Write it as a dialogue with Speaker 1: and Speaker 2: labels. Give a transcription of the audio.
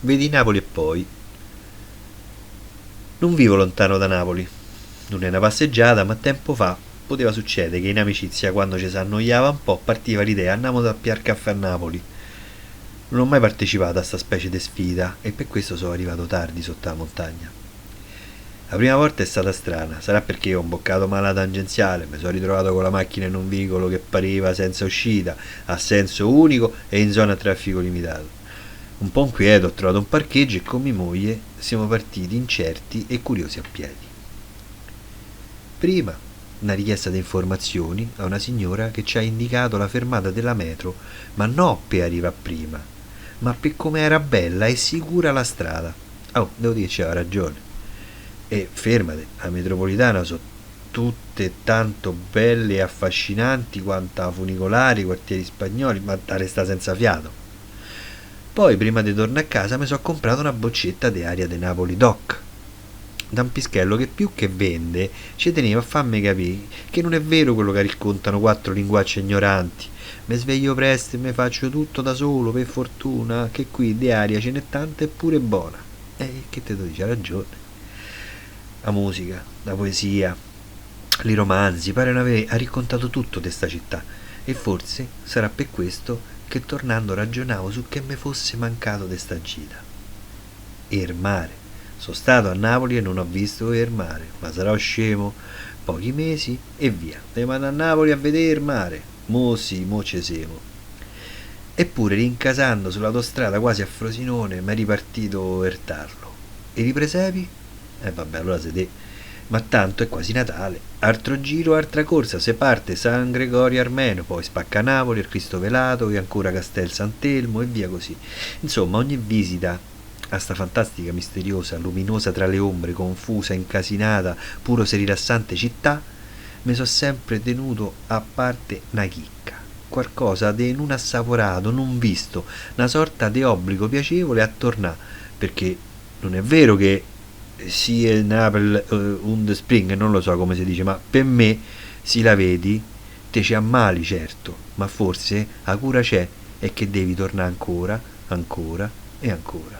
Speaker 1: Vedi Napoli e poi. Non vivo lontano da Napoli. Non è una passeggiata, ma tempo fa poteva succedere che in amicizia, quando ci si annoiava un po', partiva l'idea andiamo a piar caffè a Napoli. Non ho mai partecipato a sta specie di sfida e per questo sono arrivato tardi sotto la montagna. La prima volta è stata strana, sarà perché ho imboccato male la tangenziale, mi sono ritrovato con la macchina in un vicolo che pareva senza uscita, a senso unico e in zona a traffico limitato. Un po' inquieto ho trovato un parcheggio e con mia moglie siamo partiti incerti e curiosi a piedi. Prima una richiesta di informazioni a una signora che ci ha indicato la fermata della metro, ma non per arrivare prima, ma per come era bella e sicura la strada. Oh, devo dire, c'aveva ragione. E fermate, la metropolitana sono tutte tanto belle e affascinanti quanto a funicolari, i quartieri spagnoli, ma da resta senza fiato. Poi, prima di tornare a casa, mi sono comprato una boccetta di aria di Napoli Doc, da un pischello che più che vende ci teneva a farmi capire che non è vero quello che raccontano quattro linguacce ignoranti. Mi sveglio presto e mi faccio tutto da solo, per fortuna, che qui di aria ce n'è tanta e pure buona. E che te lo dice, ha ragione. La musica, la poesia, i romanzi, pare aver raccontato tutto di sta città. E forse sarà per questo che tornando ragionavo su che mi fosse mancato di sta gita. E il mare. Sono stato a Napoli e non ho visto il mare, ma sarò scemo. Pochi mesi e via. Devo andare a Napoli a vedere il mare. Mo sì, mo ci siamo. Eppure rincasando sull'autostrada quasi a Frosinone mi è ripartito il tarlo. E i presepi? Vabbè, allora siete. Ma tanto è quasi Natale. Altro giro, altra corsa, se parte San Gregorio Armeno, poi spacca Napoli, il Cristo Velato e ancora Castel Sant'Elmo e via così. Insomma, ogni visita a sta fantastica, misteriosa, luminosa tra le ombre, confusa, incasinata, puro se rilassante città, mi so sempre tenuto a parte una chicca. Qualcosa di non assaporato, non visto, una sorta di obbligo piacevole a tornare, perché non è vero che sia Napoli und Spring, non lo so come si dice, ma per me, si la vedi, te ci ammali certo, ma forse la cura c'è e che devi tornare ancora, ancora e ancora.